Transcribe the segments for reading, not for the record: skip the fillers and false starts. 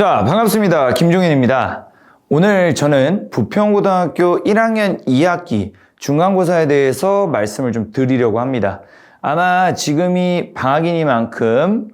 자, 반갑습니다. 김종현입니다. 오늘 저는 부평고등학교 1학년 2학기 중간고사에 대해서 말씀을 좀 드리려고 합니다. 아마 지금이 방학이니만큼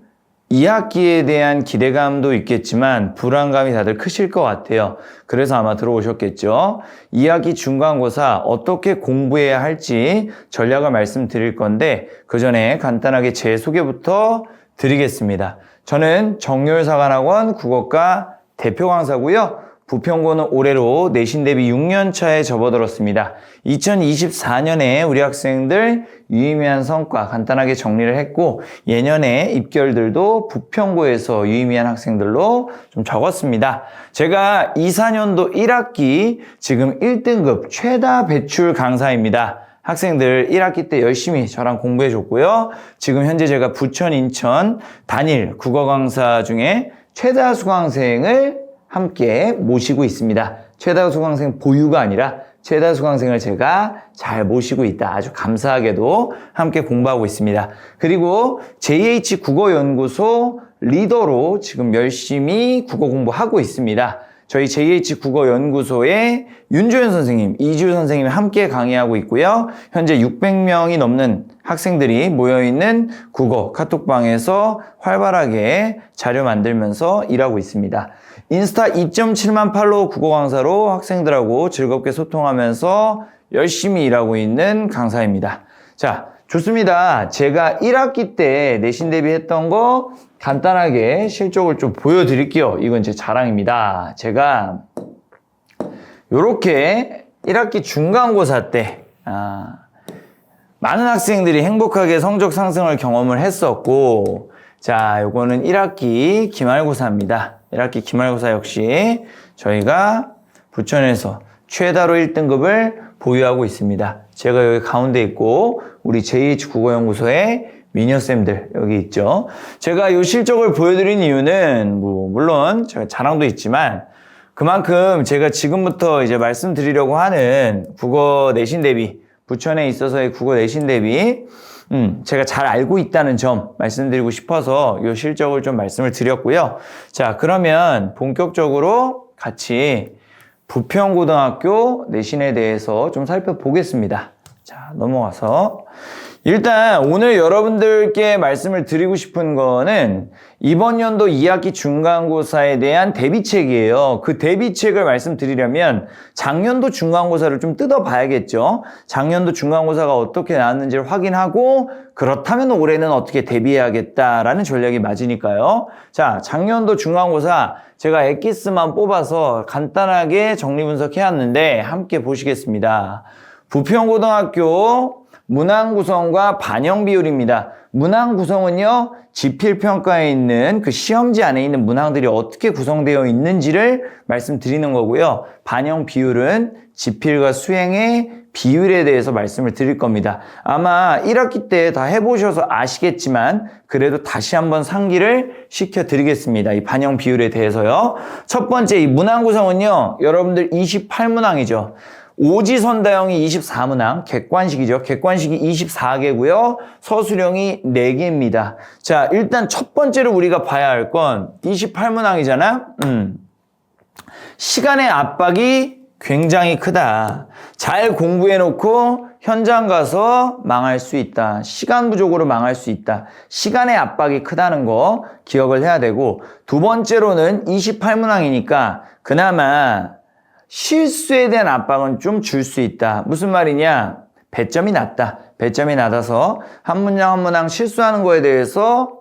2학기에 대한 기대감도 있겠지만 불안감이 다들 크실 것 같아요. 그래서 아마 들어오셨겠죠. 2학기 중간고사 어떻게 공부해야 할지 전략을 말씀드릴 건데 그 전에 간단하게 제 소개부터 드리겠습니다. 저는 정렬사관학원 국어과 대표 강사고요. 부평고는 올해로 내신 대비 6년 차에 접어들었습니다. 2024년에 우리 학생들 유의미한 성과 간단하게 정리를 했고 예년에 입결들도 부평고에서 유의미한 학생들로 좀 적었습니다. 제가 24년도 1학기 지금 1등급 최다 배출 강사입니다. 학생들 1학기 때 열심히 저랑 공부해 줬고요. 지금 현재 제가 부천, 인천 단일 국어 강사 중에 최다 수강생을 함께 모시고 있습니다. 최다 수강생 보유가 아니라 최다 수강생을 제가 잘 모시고 있다. 아주 감사하게도 함께 공부하고 있습니다. 그리고 JH 국어연구소 리더로 지금 열심히 국어 공부하고 있습니다. 저희 JH 국어연구소에 윤조현 선생님, 이주 선생님이 함께 강의하고 있고요. 현재 600명이 넘는 학생들이 모여있는 국어 카톡방에서 활발하게 자료 만들면서 일하고 있습니다. 인스타 2.7만 팔로우 국어 강사로 학생들하고 즐겁게 소통하면서 열심히 일하고 있는 강사입니다. 자, 좋습니다. 제가 1학기 때 내신 대비했던 거 간단하게 실적을 좀 보여드릴게요. 이건 제 자랑입니다. 제가 요렇게 1학기 중간고사 때 많은 학생들이 행복하게 성적 상승을 경험을 했었고 자, 요거는 1학기 기말고사입니다. 1학기 기말고사 역시 저희가 부천에서 최다로 1등급을 보유하고 있습니다. 제가 여기 가운데 있고 우리 JH 국어연구소의 미녀쌤들 여기 있죠. 제가 이 실적을 보여드린 이유는 물론 제가 자랑도 있지만 그만큼 제가 지금부터 이제 말씀드리려고 하는 국어 내신 대비 부천에 있어서의 국어 내신 대비 제가 잘 알고 있다는 점 말씀드리고 싶어서 이 실적을 좀 말씀을 드렸고요. 자, 그러면 본격적으로 같이 부평고등학교 내신에 대해서 좀 살펴보겠습니다. 자, 넘어가서 일단 오늘 여러분들께 말씀을 드리고 싶은 거는 이번 연도 2학기 중간고사에 대한 대비책이에요. 그 대비책을 말씀드리려면 작년도 중간고사를 좀 뜯어봐야겠죠. 작년도 중간고사가 어떻게 나왔는지를 확인하고 그렇다면 올해는 어떻게 대비해야겠다라는 전략이 맞으니까요. 자, 작년도 중간고사 제가 엑기스만 뽑아서 간단하게 정리 분석해왔는데 함께 보시겠습니다. 부평고등학교 문항 구성과 반영 비율입니다. 문항 구성은요, 지필평가에 있는 그 시험지 안에 있는 문항들이 어떻게 구성되어 있는지를 말씀드리는 거고요. 반영 비율은 지필과 수행의 비율에 대해서 말씀을 드릴 겁니다. 아마 1학기 때 다 해보셔서 아시겠지만 그래도 다시 한번 상기를 시켜드리겠습니다. 이 반영 비율에 대해서요. 첫 번째 이 문항 구성은요, 여러분들 28문항이죠. 오지선다형이 24문항, 객관식이죠. 객관식이 24개고요. 서술형이 4개입니다. 자, 일단 첫 번째로 우리가 봐야 할 건 28문항이잖아. 시간의 압박이 굉장히 크다. 잘 공부해놓고 현장 가서 망할 수 있다. 시간 부족으로 망할 수 있다. 시간의 압박이 크다는 거 기억을 해야 되고 두 번째로는 28문항이니까 그나마 실수에 대한 압박은 좀 줄 수 있다. 무슨 말이냐? 배점이 낮다. 배점이 낮아서 한 문장 한 문장 실수하는 거에 대해서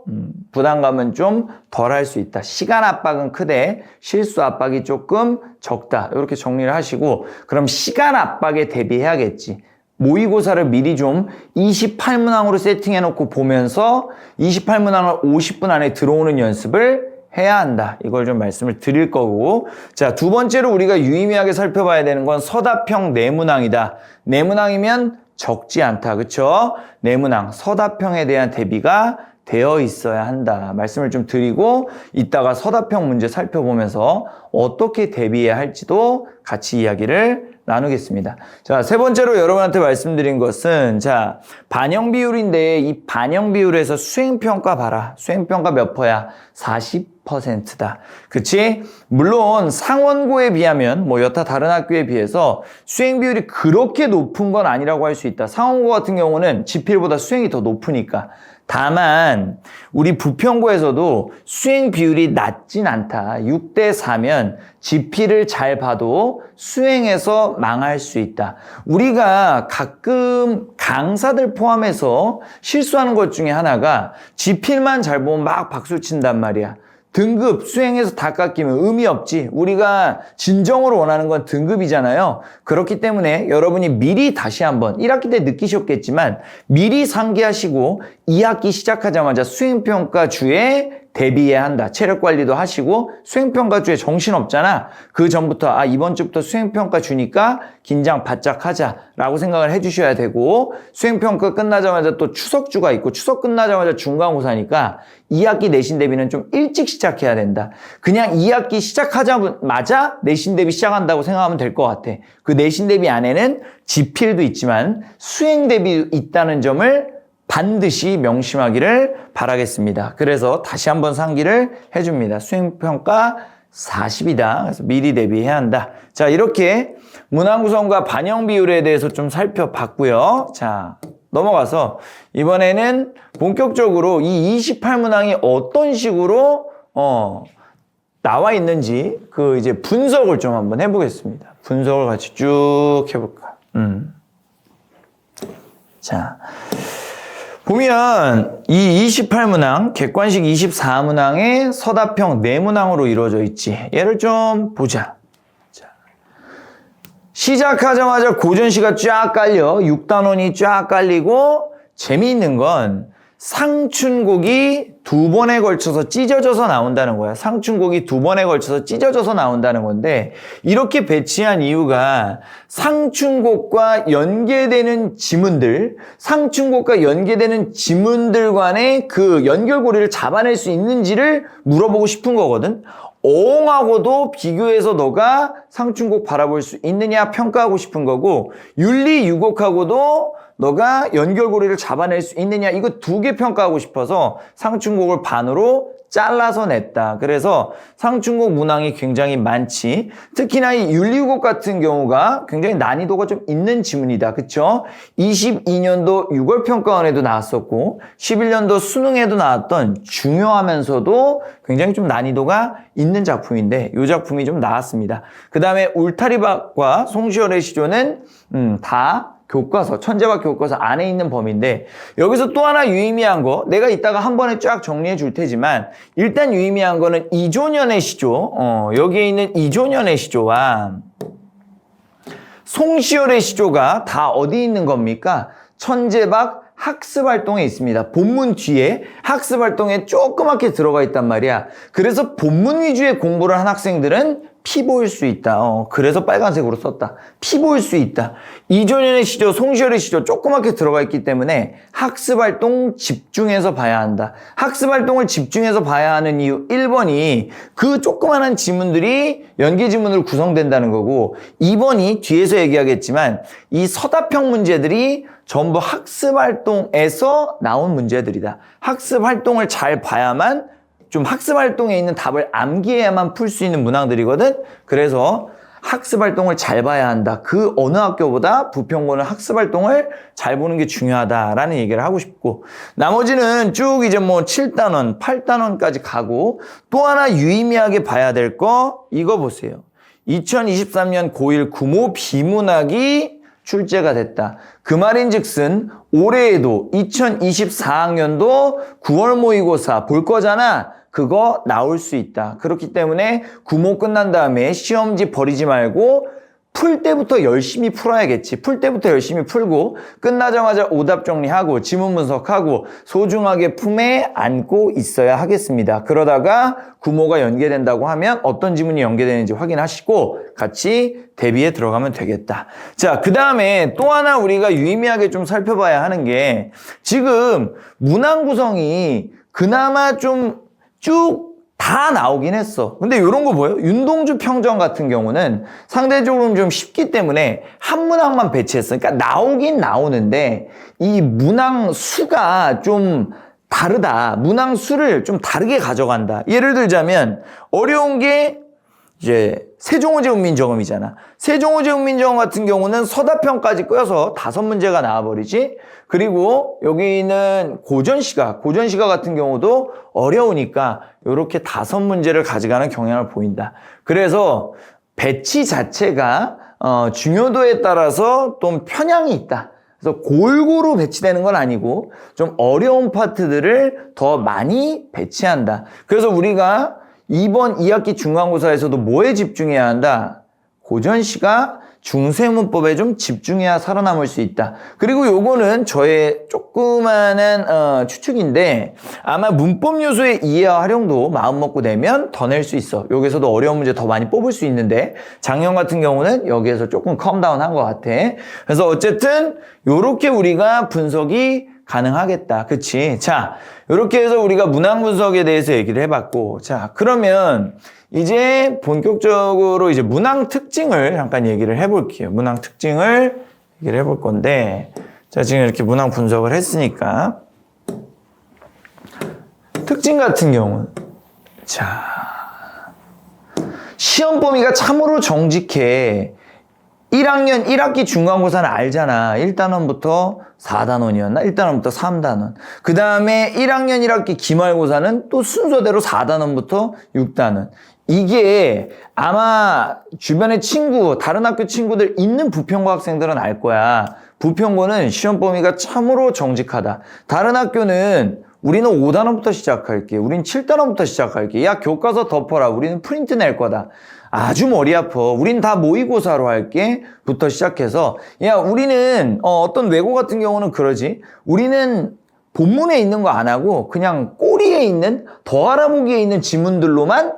부담감은 좀 덜 할 수 있다. 시간 압박은 크되 실수 압박이 조금 적다. 이렇게 정리를 하시고 그럼 시간 압박에 대비해야겠지. 모의고사를 미리 좀 28문항으로 세팅해놓고 보면서 28문항을 50분 안에 들어오는 연습을 해야 한다. 이걸 좀 말씀을 드릴 거고 자, 두 번째로 우리가 유의미하게 살펴봐야 되는 건 서답형 내문항이다. 내문항이면 적지 않다. 그쵸? 내문항, 서답형에 대한 대비가 되어 있어야 한다. 말씀을 좀 드리고 이따가 서답형 문제 살펴보면서 어떻게 대비해야 할지도 같이 이야기를 나누겠습니다. 자, 세 번째로 여러분한테 말씀드린 것은 자, 반영 비율인데 이 반영 비율에서 수행평가 봐라. 수행평가 몇 퍼야? 40%다. 그치? 물론 상원고에 비하면 뭐 여타 다른 학교에 비해서 수행 비율이 그렇게 높은 건 아니라고 할 수 있다. 상원고 같은 경우는 지필보다 수행이 더 높으니까. 다만 우리 부평고에서도 수행 비율이 낮진 않다. 6대 4면 지필을 잘 봐도 수행에서 망할 수 있다. 우리가 가끔 강사들 포함해서 실수하는 것 중에 하나가 지필만 잘 보면 막 박수 친단 말이야. 등급 수행해서 다 깎이면 의미 없지. 우리가 진정으로 원하는 건 등급이잖아요. 그렇기 때문에 여러분이 미리 다시 한번 1학기 때 느끼셨겠지만 미리 상기하시고 2학기 시작하자마자 수행평가 주에 대비해야 한다. 체력 관리도 하시고 수행평가 주에 정신없잖아. 그 전부터 이번 주부터 수행평가 주니까 긴장 바짝 하자라고 생각을 해주셔야 되고 수행평가 끝나자마자 또 추석주가 있고 추석 끝나자마자 중간고사니까 2학기 내신 대비는 좀 일찍 시작해야 된다. 그냥 2학기 시작하자마자 내신 대비 시작한다고 생각하면 될 것 같아. 그 내신 대비 안에는 지필도 있지만 수행 대비도 있다는 점을 반드시 명심하기를 바라겠습니다. 그래서 다시 한번 상기를 해줍니다. 수행평가 40이다. 그래서 미리 대비해야 한다. 자, 이렇게 문항 구성과 반영 비율에 대해서 좀 살펴봤고요. 자, 넘어가서 이번에는 본격적으로 이 28문항이 어떤 식으로 나와 있는지 그 이제 분석을 좀 한번 해보겠습니다. 분석을 같이 쭉 해볼까. 자. 보면 이 28문항, 객관식 24문항의 서답형 4문항으로 이루어져 있지. 얘를 좀 보자. 자, 시작하자마자 고전시가 쫙 깔려 6단원이 쫙 깔리고 재미있는 건 상춘곡이 2번에 걸쳐서 찢어져서 나온다는 거야. 상춘곡이 2번에 걸쳐서 찢어져서 나온다는 건데 이렇게 배치한 이유가 상춘곡과 연계되는 지문들, 상춘곡과 연계되는 지문들 간의 그 연결고리를 잡아낼 수 있는지를 물어보고 싶은 거거든. 어옹하고도 비교해서 너가 상춘곡 바라볼 수 있느냐 평가하고 싶은 거고 윤리유곡하고도 너가 연결고리를 잡아낼 수 있느냐 이거 2개 평가하고 싶어서 상춘곡을 반으로 잘라서 냈다. 그래서 상춘곡 문항이 굉장히 많지. 특히나 이 윤리유곡 같은 경우가 굉장히 난이도가 좀 있는 지문이다. 그쵸? 22년도 6월 평가원에도 나왔었고 11년도 수능에도 나왔던 중요하면서도 굉장히 좀 난이도가 있는 작품인데 이 작품이 좀 나왔습니다. 그 다음에 울타리박과 송시열의 시조는 다 교과서, 천재박 교과서 안에 있는 범위인데 여기서 또 하나 유의미한 거 내가 이따가 한 번에 쫙 정리해 줄 테지만 일단 유의미한 거는 이조년의 시조 여기에 있는 이조년의 시조와 송시열의 시조가 다 어디 있는 겁니까? 천재박 학습활동에 있습니다. 본문 뒤에 학습활동에 조그맣게 들어가 있단 말이야. 그래서 본문 위주의 공부를 한 학생들은 피보일 수 있다. 그래서 빨간색으로 썼다. 피보일 수 있다. 이조년의 시조, 송시열의 시조 조그맣게 들어가 있기 때문에 학습활동 집중해서 봐야 한다. 학습활동을 집중해서 봐야 하는 이유 1번이 그 조그만한 지문들이 연계지문으로 구성된다는 거고 2번이 뒤에서 얘기하겠지만 이 서답형 문제들이 전부 학습활동에서 나온 문제들이다. 학습활동을 잘 봐야만 좀 학습활동에 있는 답을 암기해야만 풀 수 있는 문항들이거든. 그래서 학습활동을 잘 봐야 한다. 그 어느 학교보다 부평고는 학습활동을 잘 보는 게 중요하다라는 얘기를 하고 싶고 나머지는 쭉 이제 뭐 7단원, 8단원까지 가고 또 하나 유의미하게 봐야 될 거 이거 보세요. 2023년 고1 구모 비문학이 출제가 됐다. 그 말인즉슨 올해에도 2024학년도 9월 모의고사 볼 거잖아. 그거 나올 수 있다. 그렇기 때문에 구모 끝난 다음에 시험지 버리지 말고 풀 때부터 열심히 풀어야겠지. 풀 때부터 열심히 풀고 끝나자마자 오답 정리하고 지문 분석하고 소중하게 품에 안고 있어야 하겠습니다. 그러다가 구모가 연계된다고 하면 어떤 지문이 연계되는지 확인하시고 같이 대비에 들어가면 되겠다. 자, 그 다음에 또 하나 우리가 유의미하게 좀 살펴봐야 하는 게 지금 문항 구성이 그나마 좀 쭉 다 나오긴 했어. 근데 이런 거 보여요? 윤동주 평전 같은 경우는 상대적으로 좀 쉽기 때문에 한 문항만 배치했어. 그러니까 나오긴 나오는데 이 문항 수가 좀 다르다. 문항 수를 좀 다르게 가져간다. 예를 들자면 어려운 게 이제 세종호재훈민정음이잖아. 세종호재훈민정음 같은 경우는 서답형까지 껴서 5문제가 나와버리지. 그리고 여기는 고전시가 같은 경우도 어려우니까 이렇게 5문제를 가져가는 경향을 보인다. 그래서 배치 자체가 중요도에 따라서 좀 편향이 있다. 그래서 골고루 배치되는 건 아니고 좀 어려운 파트들을 더 많이 배치한다. 그래서 우리가 이번 2학기 중간고사에서도 뭐에 집중해야 한다? 고전시가 중세문법에 좀 집중해야 살아남을 수 있다. 그리고 요거는 저의 조그마한 추측인데 아마 문법 요소의 이해와 활용도 마음먹고 내면 더 낼 수 있어. 여기서도 어려운 문제 더 많이 뽑을 수 있는데 작년 같은 경우는 여기에서 조금 컴다운한 것 같아. 그래서 어쨌든 요렇게 우리가 분석이 가능하겠다. 그치? 자, 이렇게 해서 우리가 문항 분석에 대해서 얘기를 해봤고, 자, 그러면 이제 본격적으로 이제 문항 특징을 잠깐 얘기를 해볼게요. 문항 특징을 얘기를 해볼 건데, 자, 지금 이렇게 문항 분석을 했으니까, 특징 같은 경우는, 자, 시험 범위가 참으로 정직해. 1학년 1학기 중간고사는 알잖아. 1단원부터 4단원이었나? 1단원부터 3단원. 그 다음에 1학년 1학기 기말고사는 또 순서대로 4단원부터 6단원. 이게 아마 주변에 다른 학교 친구들 있는 부평고 학생들은 알 거야. 부평고는 시험 범위가 참으로 정직하다. 다른 학교는 우리는 5단원부터 시작할게. 우린 7단원부터 시작할게. 야, 교과서 덮어라. 우리는 프린트 낼 거다. 아주 머리 아파. 우린 다 모의고사로 할게. 부터 시작해서 야, 우리는 어떤 외고 같은 경우는 그러지. 우리는 본문에 있는 거 안 하고 그냥 꼬리에 있는 더 알아보기에 있는 지문들로만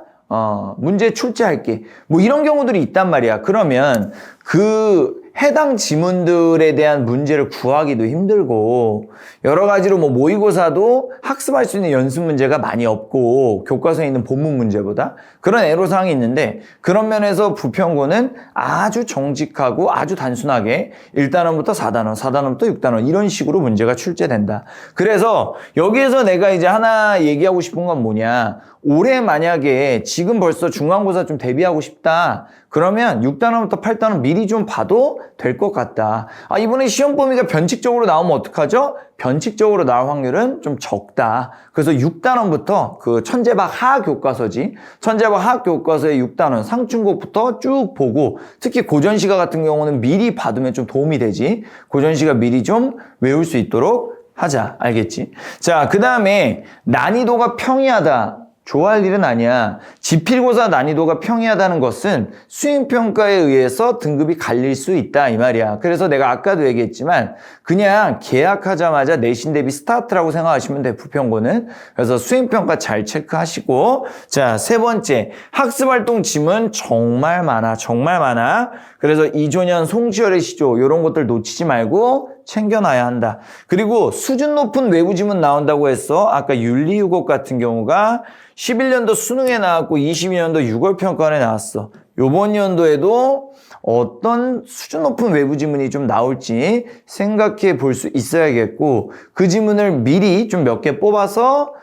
문제 출제할게. 뭐 이런 경우들이 있단 말이야. 그러면 그 해당 지문들에 대한 문제를 구하기도 힘들고 여러 가지로 뭐 모의고사도 학습할 수 있는 연습 문제가 많이 없고 교과서에 있는 본문 문제보다 그런 애로사항이 있는데 그런 면에서 부평고는 아주 정직하고 아주 단순하게 1단원부터 4단원, 4단원부터 6단원 이런 식으로 문제가 출제된다. 그래서 여기에서 내가 이제 하나 얘기하고 싶은 건 뭐냐. 올해 만약에 지금 벌써 중간고사 좀 대비하고 싶다. 그러면 6단원부터 8단원 미리 좀 봐도 될 것 같다. 이번에 시험 범위가 변칙적으로 나오면 어떡하죠? 변칙적으로 나올 확률은 좀 적다. 그래서 6단원부터 그 천재박 하하 교과서지. 천재박 하하 교과서의 6단원 상충곡부터 쭉 보고 특히 고전시가 같은 경우는 미리 받으면 좀 도움이 되지. 고전시가 미리 좀 외울 수 있도록 하자. 알겠지? 자, 그 다음에 난이도가 평이하다. 좋아할 일은 아니야. 지필고사 난이도가 평이하다는 것은 수행평가에 의해서 등급이 갈릴 수 있다 이 말이야. 그래서 내가 아까도 얘기했지만 그냥 개학하자마자 내신 대비 스타트라고 생각하시면 돼. 부평고는. 그래서 수행평가 잘 체크하시고 자, 세 번째 학습활동 지문 정말 많아. 정말 많아. 그래서 이조년 송지열의 시조 이런 것들 놓치지 말고 챙겨놔야 한다. 그리고 수준 높은 외부 지문 나온다고 했어. 아까 윤리유곡 같은 경우가 11년도 수능에 나왔고 22년도 6월 평가원에 나왔어. 요번 연도에도 어떤 수준 높은 외부 지문이 좀 나올지 생각해 볼 수 있어야겠고 그 지문을 미리 좀 몇 개 뽑아서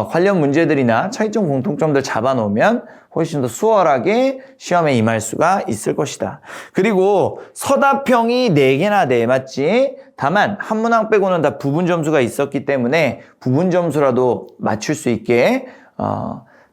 관련 문제들이나 차이점 공통점들 잡아놓으면 훨씬 더 수월하게 시험에 임할 수가 있을 것이다. 그리고 서답형이 4개나 돼. 맞지? 다만 한 문항 빼고는 다 부분 점수가 있었기 때문에 부분 점수라도 맞출 수 있게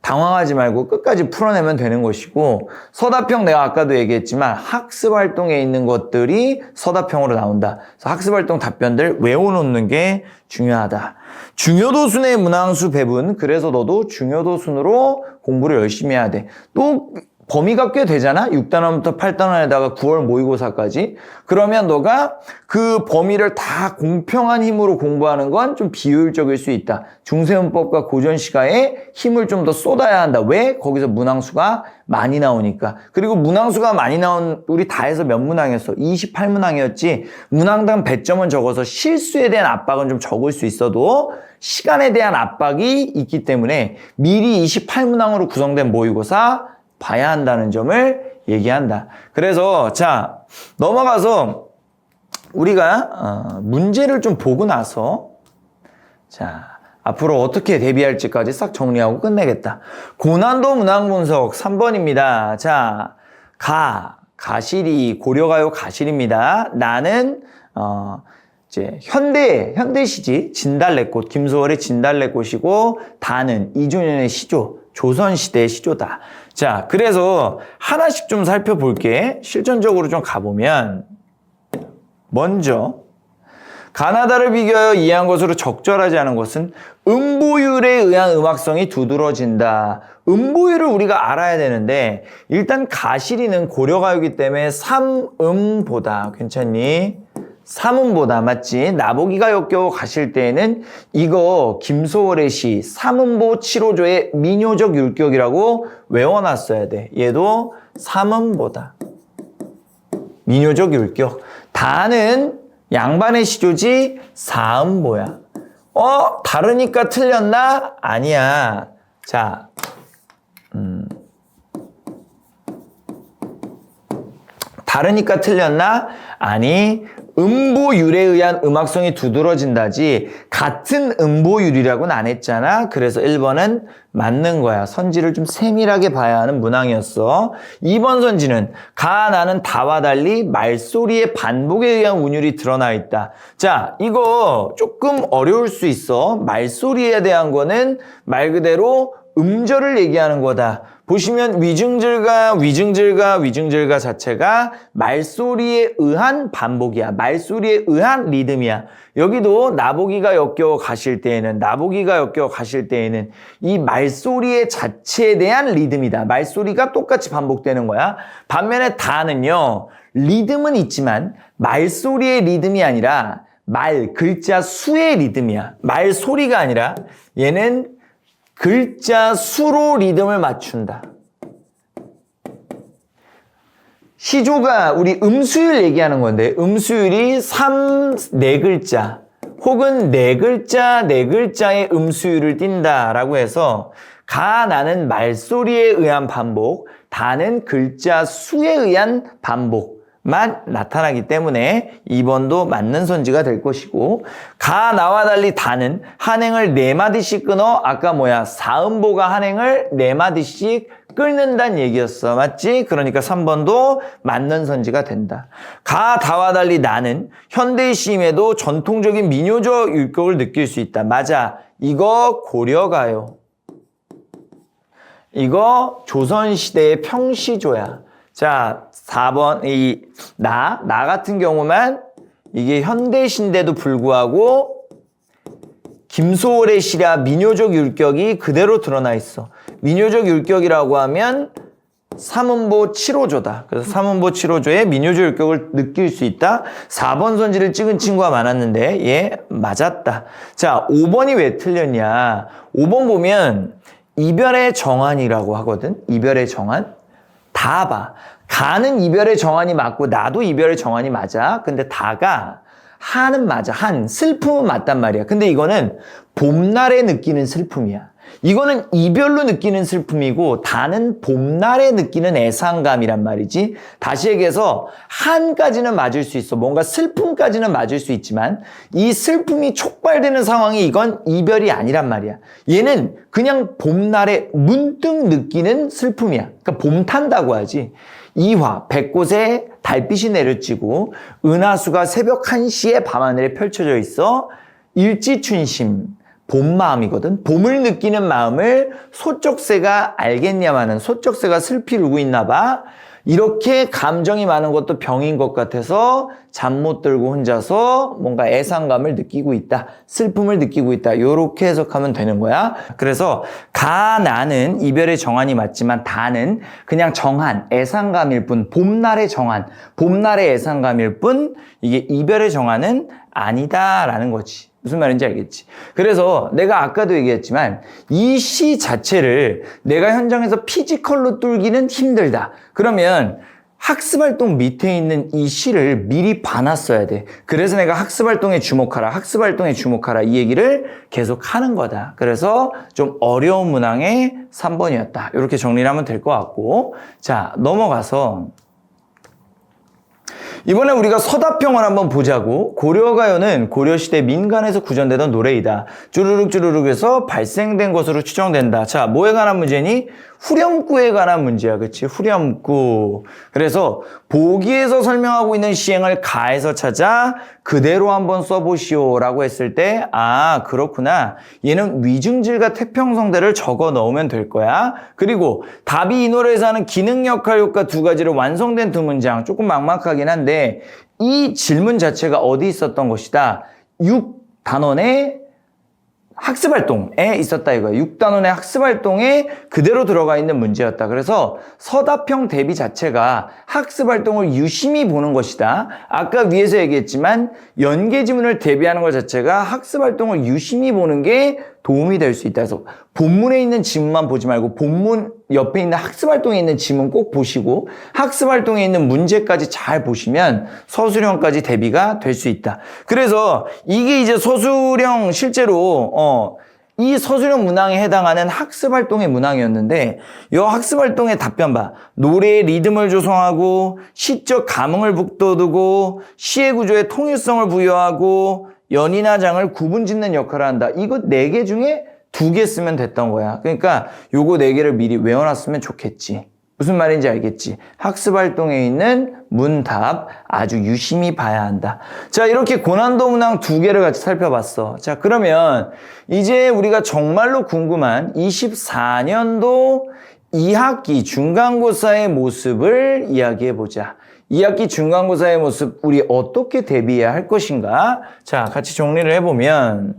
당황하지 말고 끝까지 풀어내면 되는 것이고 서답형 내가 아까도 얘기했지만 학습활동에 있는 것들이 서답형으로 나온다. 그래서 학습활동 답변들 외워놓는 게 중요하다. 중요도 순의 문항수 배분. 그래서 너도 중요도 순으로 공부를 열심히 해야 돼. 또 범위가 꽤 되잖아? 6단원부터 8단원에다가 9월 모의고사까지. 그러면 너가 그 범위를 다 공평한 힘으로 공부하는 건 좀 비효율적일 수 있다. 중세문법과 고전시가에 힘을 좀 더 쏟아야 한다. 왜? 거기서 문항수가 많이 나오니까. 그리고 문항수가 많이 나온, 우리 다 해서 몇 문항이었어? 28문항이었지. 문항당 배점은 적어서 실수에 대한 압박은 좀 적을 수 있어도 시간에 대한 압박이 있기 때문에 미리 28문항으로 구성된 모의고사 봐야 한다는 점을 얘기한다. 그래서 자, 넘어가서 우리가 문제를 좀 보고 나서 자, 앞으로 어떻게 대비할지까지 싹 정리하고 끝내겠다. 고난도 문항 분석 3번입니다. 자, 가실이 고려가요 가실입니다. 나는 이제 현대시지 진달래꽃, 김소월의 진달래꽃이고 다는 이준현의 시조, 조선시대의 시조다. 자, 그래서 하나씩 좀 살펴볼게. 실전적으로 좀 가보면 먼저 가나다를 비교하여 이해한 것으로 적절하지 않은 것은 음보율에 의한 음악성이 두드러진다. 음보율을 우리가 알아야 되는데 일단 가실이는 고려가요이기 때문에 3음보다 괜찮니? 3음보다 맞지? 나보기가 역겨워 가실 때에는 이거 김소월의 시 3음보 7호조의 민요적 율격이라고 외워놨어야 돼. 얘도 3음보다 민요적 율격. 다는 양반의 시조지 4음보야. 다르니까 틀렸나? 아니야. 자, 다르니까 틀렸나? 아니, 음보율에 의한 음악성이 두드러진다지 같은 음보율이라고는 안 했잖아. 그래서 1번은 맞는 거야. 선지를 좀 세밀하게 봐야 하는 문항이었어. 2번 선지는 나는 다와 달리 말소리의 반복에 의한 운율이 드러나 있다. 자, 이거 조금 어려울 수 있어. 말소리에 대한 거는 말 그대로 음절을 얘기하는 거다. 보시면 위증절과 자체가 말소리에 의한 반복이야. 말소리에 의한 리듬이야. 여기도 나보기가 역겨워 가실 때에는 이 말소리의 자체에 대한 리듬이다. 말소리가 똑같이 반복되는 거야. 반면에 다는요. 리듬은 있지만 말소리의 리듬이 아니라 글자 수의 리듬이야. 말소리가 아니라 얘는 글자 수로 리듬을 맞춘다. 시조가 우리 음수율 얘기하는 건데 음수율이 4글자 혹은 4글자의 음수율을 띈다라고 해서 나는 말소리에 의한 반복, 다는 글자 수에 의한 반복만 나타나기 때문에 2번도 맞는 선지가 될 것이고 나와 달리 다는 한행을 4마디씩 끊어 아까 4음보가 한행을 4마디씩 끊는다는 얘기였어. 맞지? 그러니까 3번도 맞는 선지가 된다. 다와 달리 나는 현대의 시임에도 전통적인 민요적 율격을 느낄 수 있다. 맞아. 이거 고려가요. 이거 조선시대의 평시조야. 자, 4번 나 같은 경우만 이게 현대시인데도 불구하고 김소월의 시라 민요적 율격이 그대로 드러나 있어. 민요적 율격이라고 하면 3음보 7호조다. 그래서 3음보 7호조의 민요적 율격을 느낄 수 있다. 4번 선지를 찍은 친구가 많았는데 얘 맞았다. 자, 5번이 왜 틀렸냐. 5번 보면 이별의 정한이라고 하거든. 이별의 정한. 다 봐. 가는 이별의 정한이 맞고 나도 이별의 정한이 맞아. 근데 다가 하는 맞아. 슬픔은 맞단 말이야. 근데 이거는 봄날에 느끼는 슬픔이야. 이거는 이별로 느끼는 슬픔이고 다는 봄날에 느끼는 애상감이란 말이지. 다시 얘기해서 한까지는 맞을 수 있어. 뭔가 슬픔까지는 맞을 수 있지만 이 슬픔이 촉발되는 상황이 이건 이별이 아니란 말이야. 얘는 그냥 봄날에 문득 느끼는 슬픔이야. 그러니까 봄 탄다고 하지. 이화, 백곳에 달빛이 내려지고 은하수가 새벽 1시에 밤하늘에 펼쳐져 있어. 일지춘심, 봄 마음이거든. 봄을 느끼는 마음을 소쩍새가 알겠냐마는 소쩍새가 슬피 울고 있나 봐. 이렇게 감정이 많은 것도 병인 것 같아서 잠 못 들고 혼자서 뭔가 애상감을 느끼고 있다. 슬픔을 느끼고 있다. 이렇게 해석하면 되는 거야. 그래서 나는 이별의 정한이 맞지만 다는 그냥 정한, 애상감일 뿐, 봄날의 정한, 봄날의 애상감일 뿐 이게 이별의 정한은 아니다라는 거지. 무슨 말인지 알겠지? 그래서 내가 아까도 얘기했지만 이 시 자체를 내가 현장에서 피지컬로 뚫기는 힘들다. 그러면 학습활동 밑에 있는 이 시를 미리 봐놨어야 돼. 그래서 내가 학습활동에 주목하라, 학습활동에 주목하라 이 얘기를 계속 하는 거다. 그래서 좀 어려운 문항의 3번이었다. 이렇게 정리를 하면 될 것 같고, 자, 넘어가서 이번에 우리가 서다평을 한번 보자고. 고려가요는 고려시대 민간에서 구전되던 노래이다. 쭈루룩쭈루룩에서 발생된 것으로 추정된다. 자, 뭐에 관한 문제니? 후렴구에 관한 문제야. 그치? 후렴구. 그래서 보기에서 설명하고 있는 시행을 가에서 찾아 그대로 한번 써보시오 라고 했을 때, 아, 그렇구나. 얘는 위증질과 태평성대를 적어 넣으면 될 거야. 그리고 답이 이 노래에서 하는 기능, 역할, 효과 두 가지로 완성된 두 문장. 조금 막막하긴 한데 이 질문 자체가 어디 있었던 것이다. 6단원의 학습활동에 있었다 이거예요. 6단원의 학습활동에 그대로 들어가 있는 문제였다. 그래서 서다평 대비 자체가 학습활동을 유심히 보는 것이다. 아까 위에서 얘기했지만 연계지문을 대비하는 것 자체가 학습활동을 유심히 보는 게 도움이 될 수 있다. 그래서 본문에 있는 지문만 보지 말고 본문 옆에 있는 학습활동에 있는 지문 꼭 보시고 학습활동에 있는 문제까지 잘 보시면 서술형까지 대비가 될 수 있다. 그래서 이게 이제 서술형 실제로 이 서술형 문항에 해당하는 학습활동의 문항이었는데 이 학습활동의 답변 봐. 노래의 리듬을 조성하고 시적 감흥을 북돋우고 시의 구조에 통일성을 부여하고 연이나 장을 구분짓는 역할을 한다. 이거 4개 중에 2개 쓰면 됐던 거야. 그러니까 요거 4개를 미리 외워놨으면 좋겠지. 무슨 말인지 알겠지? 학습활동에 있는 문답 아주 유심히 봐야 한다. 자, 이렇게 고난도 문항 2개를 같이 살펴봤어. 자, 그러면 이제 우리가 정말로 궁금한 24년도 2학기 중간고사의 모습을 이야기해보자. 2학기 중간고사의 모습 우리 어떻게 대비해야 할 것인가? 자, 같이 정리를 해보면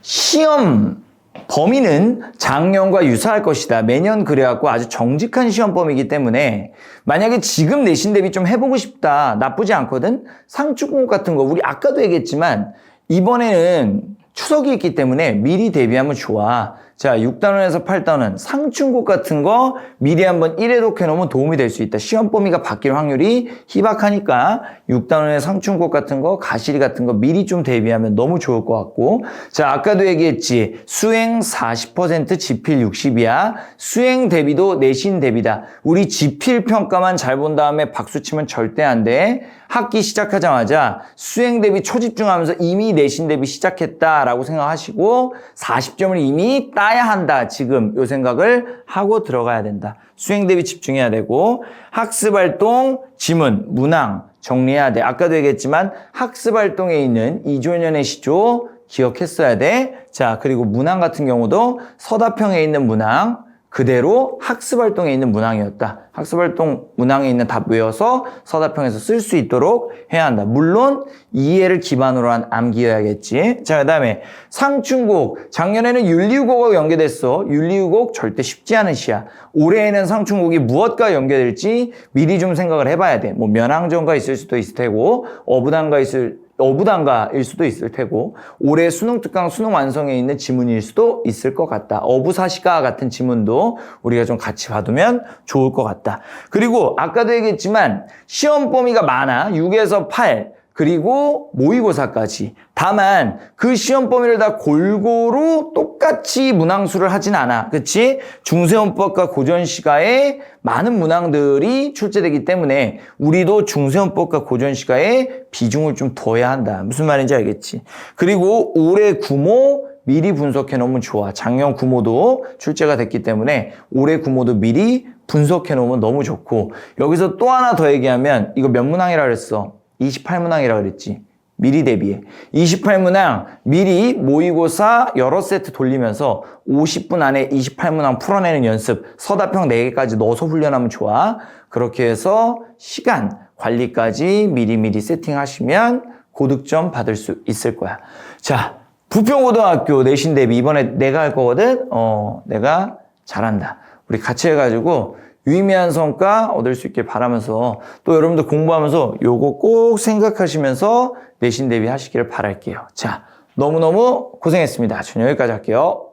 시험 범위는 작년과 유사할 것이다. 매년 그래갖고 아주 정직한 시험 범위이기 때문에 만약에 지금 내신 대비 좀 해보고 싶다. 나쁘지 않거든? 상축 같은 거 우리 아까도 얘기했지만 이번에는 추석이 있기 때문에 미리 대비하면 좋아. 자, 6단원에서 8단원 상충곡 같은 거 미리 한번 1회 독해 놓으면 도움이 될 수 있다. 시험 범위가 바뀔 확률이 희박하니까 6단원의 상충곡 같은 거, 가시리 같은 거 미리 좀 대비하면 너무 좋을 것 같고. 자, 아까도 얘기했지. 수행 40%, 지필 60이야. 수행 대비도 내신 대비다. 우리 지필 평가만 잘 본 다음에 박수 치면 절대 안 돼. 학기 시작하자마자 수행 대비 초집중하면서 이미 내신 대비 시작했다라고 생각하시고 40점을 이미 따야 한다. 지금 요 생각을 하고 들어가야 된다. 수행 대비 집중해야 되고 학습활동, 지문, 문항 정리해야 돼. 아까도 얘기했지만 학습활동에 있는 이조연의 시조 기억했어야 돼. 자, 그리고 문항 같은 경우도 서다평에 있는 문항 그대로 학습활동에 있는 문항이었다. 학습활동 문항에 있는 답 외워서 서다평에서 쓸 수 있도록 해야 한다. 물론 이해를 기반으로 한 암기여야겠지. 자, 그 다음에 상충곡. 작년에는 윤리우곡과 연계됐어. 윤리우곡 절대 쉽지 않은 시야. 올해에는 상충곡이 무엇과 연계될지 미리 좀 생각을 해봐야 돼. 뭐 면항전가 있을 수도 있을 테고 어부단가일 수도 있을 테고 올해 수능 특강 수능 완성에 있는 지문일 수도 있을 것 같다. 어부사시가 같은 지문도 우리가 좀 같이 봐두면 좋을 것 같다. 그리고 아까도 얘기했지만 시험 범위가 많아. 6에서 8 그리고 모의고사까지. 다만 그 시험 범위를 다 골고루 똑같이 문항수를 하진 않아. 그치? 중세헌법과 고전시가에 많은 문항들이 출제되기 때문에 우리도 중세헌법과 고전시가에 비중을 좀 둬야 한다. 무슨 말인지 알겠지? 그리고 올해 구모 미리 분석해 놓으면 좋아. 작년 구모도 출제가 됐기 때문에 올해 구모도 미리 분석해 놓으면 너무 좋고 여기서 또 하나 더 얘기하면 이거 몇 문항이라 그랬어? 28문항이라 그랬지. 미리 대비해. 28문항 미리 모의고사 여러 세트 돌리면서 50분 안에 28문항 풀어내는 연습, 서답형 4개까지 넣어서 훈련하면 좋아. 그렇게 해서 시간 관리까지 미리미리 세팅하시면 고득점 받을 수 있을 거야. 자, 부평고등학교 내신 대비 이번에 내가 할 거거든. 내가 잘한다. 우리 같이 해가지고 유의미한 성과 얻을 수 있길 바라면서 또 여러분들 공부하면서 요거 꼭 생각하시면서 내신 대비 하시기를 바랄게요. 자, 너무너무 고생했습니다. 저는 여기까지 할게요.